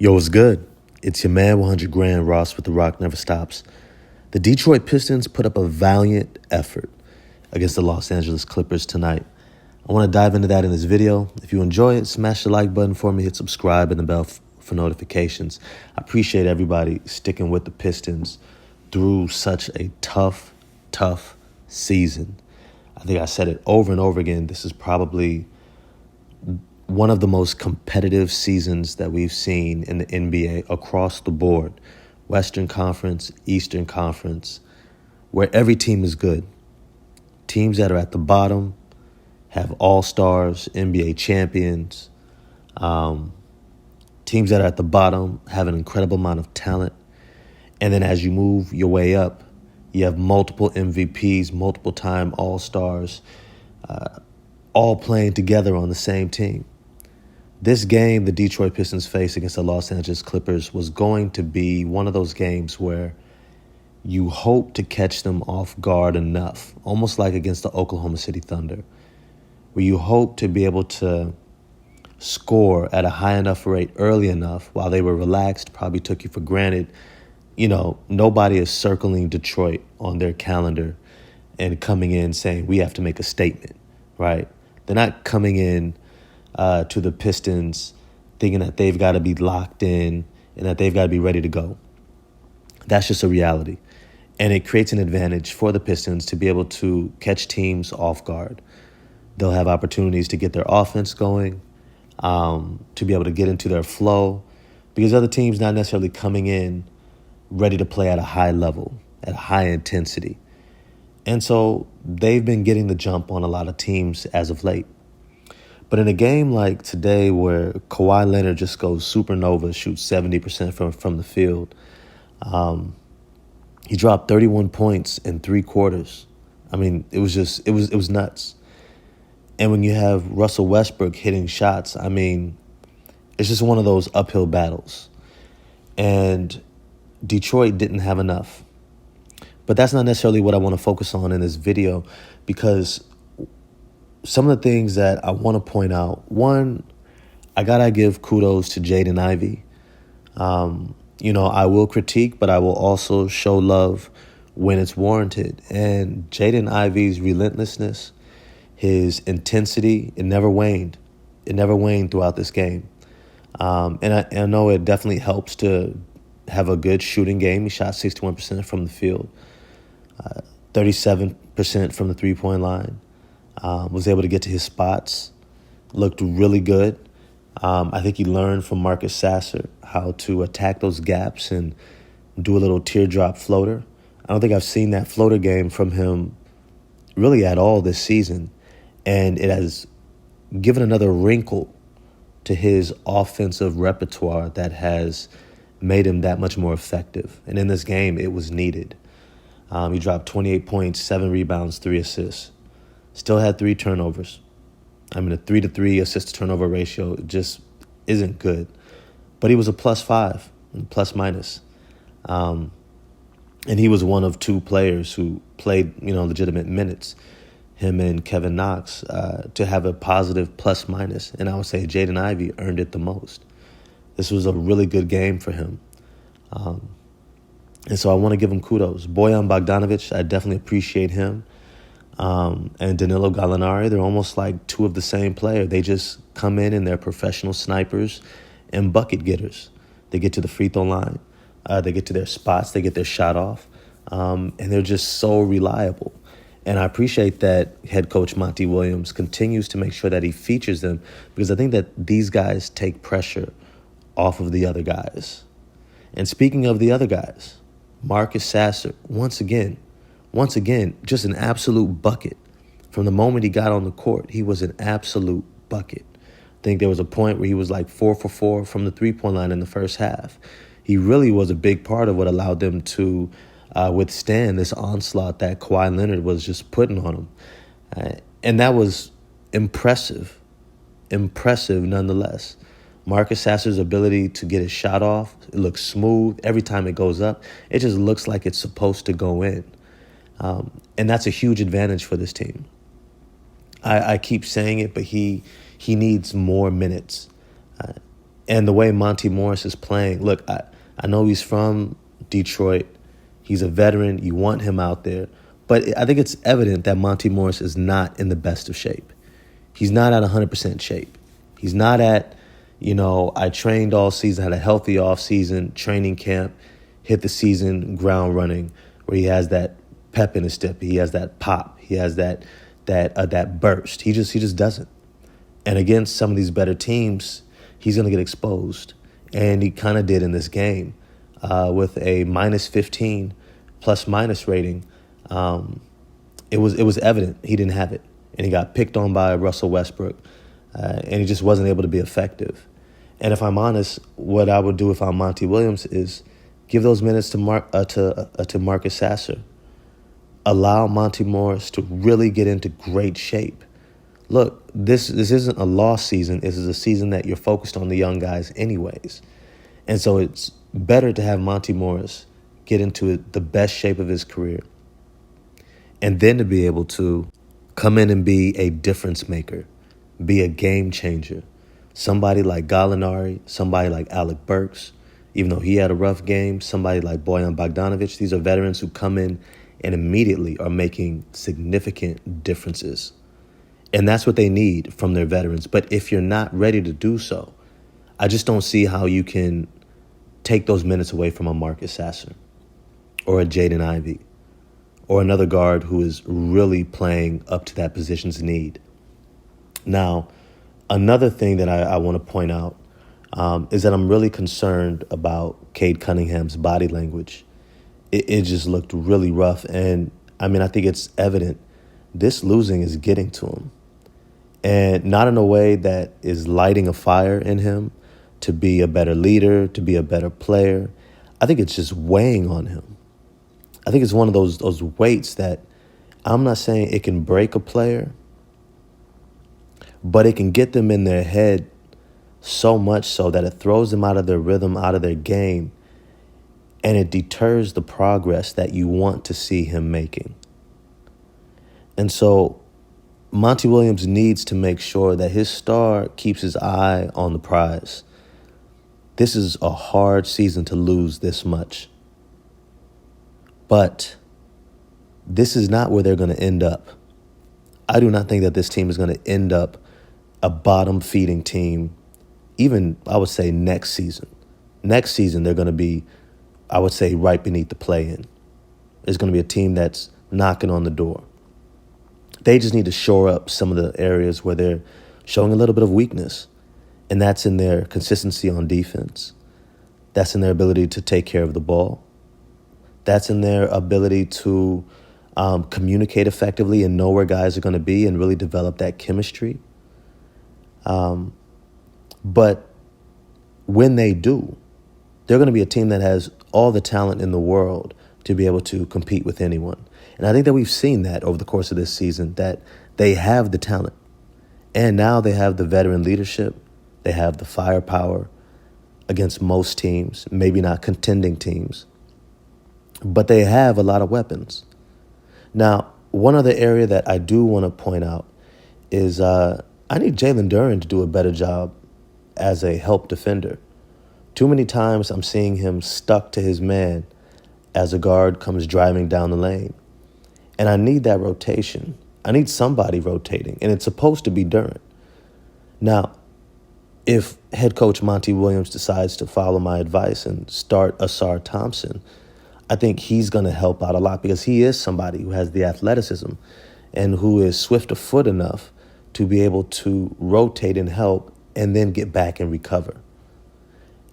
Yo, what's good? It's your man, 100 Grand Ross with The Rock Never Stops. The Detroit Pistons put up a valiant effort against the Los Angeles Clippers tonight. I want to dive into that in this video. If you enjoy it, smash the like button for me, hit subscribe and the bell for notifications. I appreciate everybody sticking with the Pistons through such a tough season. I think I said it over and over again. This is probably one of the most competitive seasons that we've seen in the NBA across the board. Western Conference, Eastern Conference, where every team is good. Teams that are at the bottom have all-stars, NBA champions. Teams that are at the bottom have an incredible amount of talent. And then as you move your way up, you have multiple MVPs, multiple-time all-stars, all playing together on the same team. This game the Detroit Pistons faced against the Los Angeles Clippers was going to be one of those games where you hope to catch them off guard enough, almost like against the Oklahoma City Thunder, where you hope to be able to score at a high enough rate early enough while they were relaxed, probably took you for granted. You know, nobody is circling Detroit on their calendar and coming in saying, we have to make a statement, right? They're not coming in to the Pistons thinking that they've got to be locked in and that they've got to be ready to go. That's just a reality. And it creates an advantage for the Pistons to be able to catch teams off guard. They'll have opportunities to get their offense going, to be able to get into their flow, because other teams not necessarily coming in ready to play at a high level, at a high intensity. And so they've been getting the jump on a lot of teams as of late. But in a game like today where Kawhi Leonard just goes supernova, shoots 70% from the field, he dropped 31 points in 3 quarters. I mean, it was nuts. And when you have Russell Westbrook hitting shots, I mean, it's just one of those uphill battles. And Detroit didn't have enough. But that's not necessarily what I want to focus on in this video, because some of the things that I want to point out, one, I got to give kudos to Jaden Ivey. I will critique, but I will also show love when it's warranted. And Jaden Ivey's relentlessness, his intensity, it never waned. It never waned throughout this game. And I know it definitely helps to have a good shooting game. He shot 61% from the field, 37% from the three-point line. Was able to get to his spots, looked really good. I think he learned from Marcus Sasser how to attack those gaps and do a little teardrop floater. I don't think I've seen that floater game from him really at all this season. And it has given another wrinkle to his offensive repertoire that has made him that much more effective. And in this game, it was needed. He dropped 28 points, 7 rebounds, 3 assists. Still had 3 turnovers. I mean, a 3-to-3 assist-to-turnover ratio just isn't good. But he was a +5, plus minus. And he was one of 2 players who played, legitimate minutes, him and Kevin Knox, to have a positive plus minus. And I would say Jaden Ivey earned it the most. This was a really good game for him. And so I want to give him kudos. Bojan Bogdanovic, I definitely appreciate him. And Danilo Gallinari, they're almost like 2 of the same player. They just come in and they're professional snipers and bucket getters. They get to the free throw line. They get to their spots. They get their shot off. And they're just so reliable. And I appreciate that head coach Monty Williams continues to make sure that he features them, because I think that these guys take pressure off of the other guys. And speaking of the other guys, Marcus Sasser, once again, just an absolute bucket. From the moment he got on the court, he was an absolute bucket. I think there was a point where he was like 4 for 4 from the three-point line in the first half. He really was a big part of what allowed them to withstand this onslaught that Kawhi Leonard was just putting on him. And that was impressive nonetheless. Marcus Sasser's ability to get his shot off, it looks smooth. Every time it goes up, it just looks like it's supposed to go in. And that's a huge advantage for this team. I keep saying it, but he needs more minutes. And the way Monty Morris is playing, look, I know he's from Detroit. He's a veteran. You want him out there. But I think it's evident that Monty Morris is not in the best of shape. He's not at 100% shape. He's not at, I trained all season, had a healthy off-season training camp, hit the season ground running, where he has that pep in his step. He has that pop. He has that burst. He just doesn't. And against some of these better teams, he's going to get exposed. And he kind of did in this game with a -15 plus-minus rating. It was evident he didn't have it. And he got picked on by Russell Westbrook. And he just wasn't able to be effective. And if I'm honest, what I would do if I'm Monty Williams is give those minutes to Marcus Sasser. Allow Monty Morris to really get into great shape. Look, this isn't a lost season. This is a season that you're focused on the young guys anyways. And so it's better to have Monty Morris get into the best shape of his career and then to be able to come in and be a difference maker, be a game changer. Somebody like Gallinari, somebody like Alec Burks, even though he had a rough game, somebody like Bojan Bogdanovic. These are veterans who come in and immediately are making significant differences. And that's what they need from their veterans. But if you're not ready to do so, I just don't see how you can take those minutes away from a Marcus Sasser or a Jaden Ivey or another guard who is really playing up to that position's need. Now, another thing that I want to point out is that I'm really concerned about Cade Cunningham's body language. It just looked really rough. And, I think it's evident this losing is getting to him. And not in a way that is lighting a fire in him to be a better leader, to be a better player. I think it's just weighing on him. I think it's one of those weights that I'm not saying it can break a player, but it can get them in their head so much so that it throws them out of their rhythm, out of their game, and it deters the progress that you want to see him making. And so Monty Williams needs to make sure that his star keeps his eye on the prize. This is a hard season to lose this much. But this is not where they're going to end up. I do not think that this team is going to end up a bottom-feeding team, even, I would say, next season. Next season, they're going to be, I would say, right beneath the play-in. There's going to be a team that's knocking on the door. They just need to shore up some of the areas where they're showing a little bit of weakness, and that's in their consistency on defense. That's in their ability to take care of the ball. That's in their ability to communicate effectively and know where guys are going to be and really develop that chemistry. But when they do, they're going to be a team that has all the talent in the world to be able to compete with anyone. And I think that we've seen that over the course of this season, that they have the talent. And now they have the veteran leadership. They have the firepower against most teams, maybe not contending teams. But they have a lot of weapons. Now, one other area that I do want to point out is I need Jalen Duren to do a better job as a help defender. Too many times I'm seeing him stuck to his man as a guard comes driving down the lane. And I need that rotation. I need somebody rotating, and it's supposed to be Duren. Now, if head coach Monty Williams decides to follow my advice and start Asar Thompson, I think he's going to help out a lot because he is somebody who has the athleticism and who is swift of foot enough to be able to rotate and help and then get back and recover.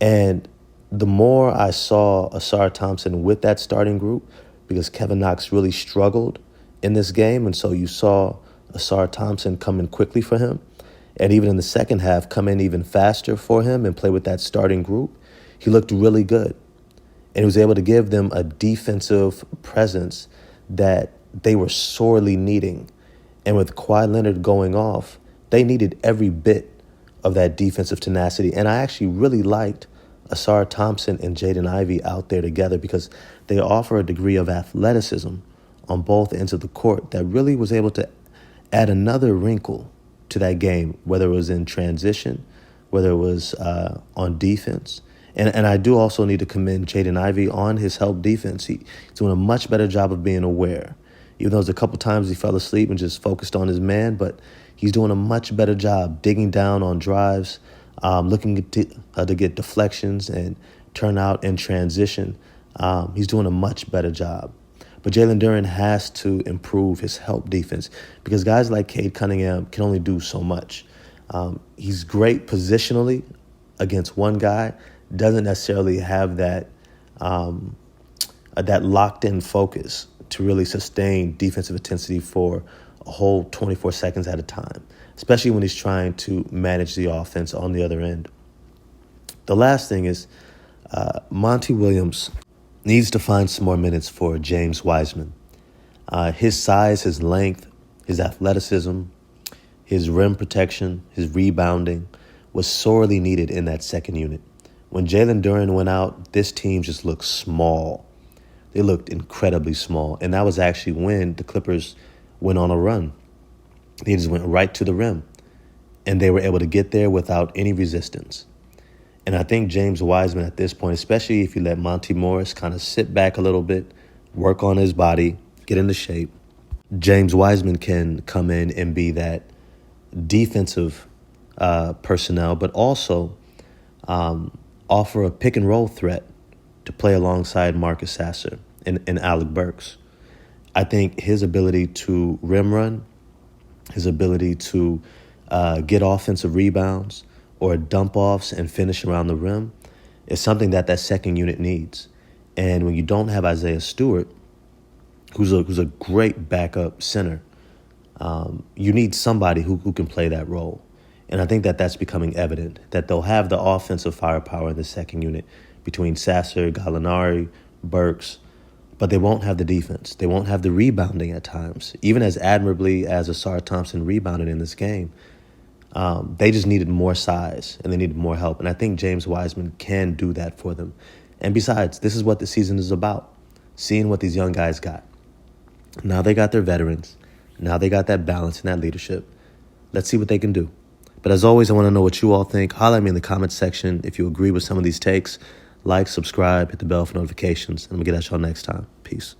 And the more I saw Asar Thompson with that starting group, because Kevin Knox really struggled in this game, and so you saw Asar Thompson come in quickly for him, and even in the second half come in even faster for him and play with that starting group, he looked really good. And he was able to give them a defensive presence that they were sorely needing. And with Kawhi Leonard going off, they needed every bit of that defensive tenacity. And I actually really liked Asar Thompson and Jaden Ivey out there together because they offer a degree of athleticism on both ends of the court that really was able to add another wrinkle to that game, whether it was in transition, whether it was on defense. And I do also need to commend Jaden Ivey on his help defense. He's doing a much better job of being aware. Even though there's a couple times he fell asleep and just focused on his man, but he's doing a much better job digging down on drives, looking to get deflections and turn out in transition. He's doing a much better job. But Jalen Duren has to improve his help defense because guys like Cade Cunningham can only do so much. He's great positionally against one guy, doesn't necessarily have that locked-in focus to really sustain defensive intensity for a whole 24 seconds at a time, especially when he's trying to manage the offense on the other end. The last thing is Monty Williams needs to find some more minutes for James Wiseman. His size, his length, his athleticism, his rim protection, his rebounding was sorely needed in that second unit. When Jalen Duren went out, this team just looked small. They looked incredibly small. And that was actually when the Clippers went on a run. They just went right to the rim. And they were able to get there without any resistance. And I think James Wiseman at this point, especially if you let Monty Morris kind of sit back a little bit, work on his body, get into shape, James Wiseman can come in and be that defensive personnel, but also offer a pick and roll threat to play alongside Marcus Sasser and Alec Burks. I think his ability to rim run, his ability to get offensive rebounds or dump offs and finish around the rim is something that second unit needs. And when you don't have Isaiah Stewart, who's a great backup center, you need somebody who can play that role. And I think that's becoming evident, that they'll have the offensive firepower in the second unit between Sasser, Gallinari, Burks, but they won't have the defense. They won't have the rebounding at times. Even as admirably as Asar Thompson rebounded in this game, they just needed more size and they needed more help. And I think James Wiseman can do that for them. And besides, this is what the season is about, seeing what these young guys got. Now they got their veterans. Now they got that balance and that leadership. Let's see what they can do. But as always, I want to know what you all think. Holler at me in the comments section if you agree with some of these takes. Like, subscribe, hit the bell for notifications, and I'm going to get at y'all next time. Peace.